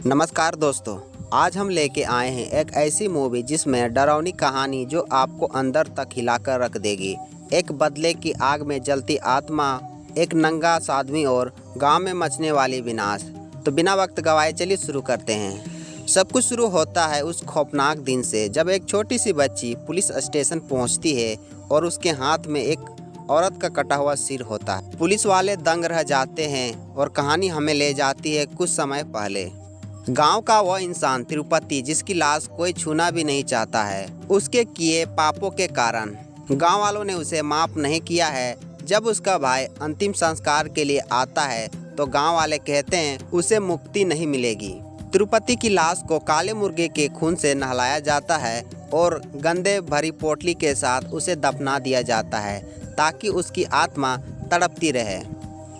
नमस्कार दोस्तों, आज हम लेके आए हैं एक ऐसी मूवी जिसमें डरावनी कहानी जो आपको अंदर तक हिलाकर रख देगी। एक बदले की आग में जलती आत्मा, एक नंगा आदमी और गांव में मचने वाली विनाश। तो बिना वक्त गवाए चलिए शुरू करते हैं। सब कुछ शुरू होता है उस खौफनाक दिन से जब एक छोटी सी बच्ची पुलिस स्टेशन पहुंचती है और उसके हाथ में एक औरत का कटा हुआ सिर होता है। पुलिस वाले दंग रह जाते हैं और कहानी हमें ले जाती है कुछ समय पहले। गांव का वह इंसान तिरुपति जिसकी लाश कोई छूना भी नहीं चाहता है, उसके किए पापों के कारण गांव वालों ने उसे माफ नहीं किया है। जब उसका भाई अंतिम संस्कार के लिए आता है तो गांव वाले कहते हैं उसे मुक्ति नहीं मिलेगी। तिरुपति की लाश को काले मुर्गे के खून से नहलाया जाता है और गंदे भरी पोटली के साथ उसे दफना दिया जाता है ताकि उसकी आत्मा तड़पती रहे।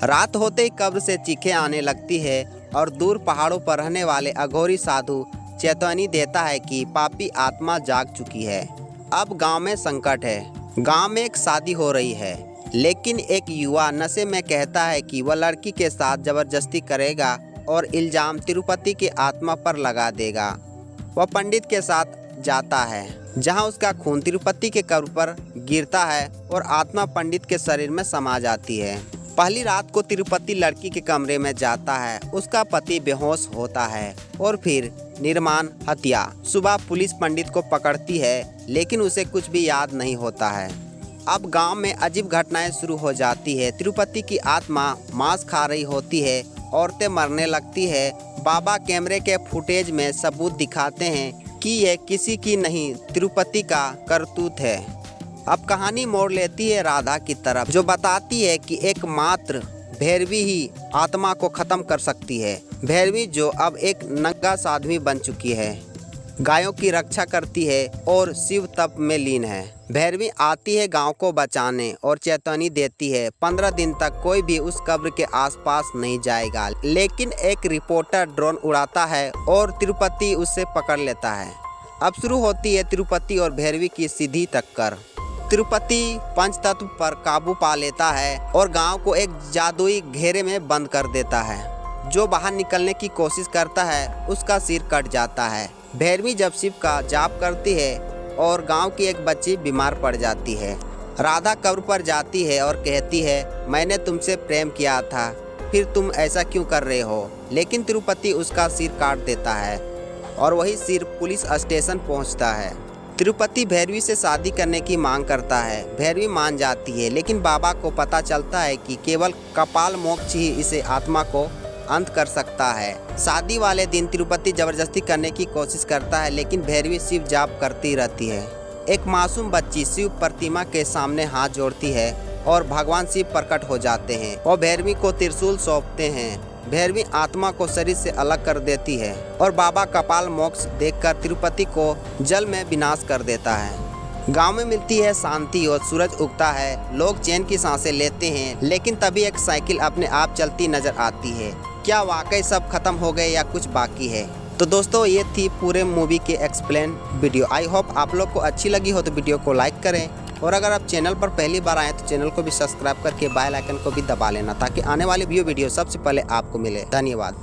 रात होते ही कब्र से चीखें आने लगती है और दूर पहाड़ों पर रहने वाले अघोरी साधु चेतावनी देता है कि पापी आत्मा जाग चुकी है। अब गांव में संकट है। गांव में एक शादी हो रही है, लेकिन एक युवा नशे में कहता है कि वह लड़की के साथ जबरदस्ती करेगा और इल्जाम तिरुपति की आत्मा पर लगा देगा। वह पंडित के साथ जाता है जहां उसका खून तिरुपति के कब्र पर गिरता है और आत्मा पंडित के शरीर में समा जाती है। पहली रात को तिरुपति लड़की के कमरे में जाता है। उसका पति बेहोश होता है और फिर निर्माण हत्या। सुबह पुलिस पंडित को पकड़ती है, लेकिन उसे कुछ भी याद नहीं होता है। अब गांव में अजीब घटनाएं शुरू हो जाती है। तिरुपति की आत्मा मांस खा रही होती है, औरतें मरने लगती है। बाबा कैमरे के फुटेज में सबूत दिखाते हैं कि यह किसी की नहीं तिरुपति का करतूत है। अब कहानी मोड़ लेती है राधा की तरफ, जो बताती है कि एकमात्र भैरवी ही आत्मा को खत्म कर सकती है। भैरवी जो अब एक नंगा साध्वी बन चुकी है, गायों की रक्षा करती है और शिव तप में लीन है। भैरवी आती है गांव को बचाने और चेतावनी देती है 15 दिन तक कोई भी उस कब्र के आसपास नहीं जाएगा। लेकिन एक रिपोर्टर ड्रोन उड़ाता है और तिरुपति उससे पकड़ लेता है। अब शुरू होती है तिरुपति और भैरवी की सीधी टक्कर। तिरुपति पंचतत्व पर काबू पा लेता है और गांव को एक जादुई घेरे में बंद कर देता है। जो बाहर निकलने की कोशिश करता है उसका सिर कट जाता है। भैरवी जब शिव का जाप करती है और गांव की एक बच्ची बीमार पड़ जाती है। राधा कब्र पर जाती है और कहती है, मैंने तुमसे प्रेम किया था, फिर तुम ऐसा क्यों कर रहे हो? लेकिन तिरुपति उसका सिर काट देता है और वही सिर पुलिस स्टेशन पहुंचता है। तिरुपति भैरवी से शादी करने की मांग करता है। भैरवी मान जाती है, लेकिन बाबा को पता चलता है कि केवल कपाल मोक्ष ही इसे आत्मा को अंत कर सकता है। शादी वाले दिन तिरुपति जबरदस्ती करने की कोशिश करता है, लेकिन भैरवी शिव जाप करती रहती है। एक मासूम बच्ची शिव प्रतिमा के सामने हाथ जोड़ती है और भगवान शिव प्रकट हो जाते हैं और भैरवी को त्रिशूल सौंपते हैं। भैरवी आत्मा को शरीर से अलग कर देती है और बाबा कपाल मोक्ष देखकर तिरुपति को जल में विनाश कर देता है। गांव में मिलती है शांति और सूरज उगता है। लोग चैन की सांसें लेते हैं, लेकिन तभी एक साइकिल अपने आप चलती नजर आती है। क्या वाकई सब खत्म हो गए या कुछ बाकी है? तो दोस्तों, ये थी पूरे मूवी के एक्सप्लेन वीडियो। आई होप आप लोग को अच्छी लगी हो तो वीडियो को लाइक करें, और अगर आप चैनल पर पहली बार आए तो चैनल को भी सब्सक्राइब करके बेल आइकन को भी दबा लेना ताकि आने वाली वीडियो सबसे पहले आपको मिले। धन्यवाद।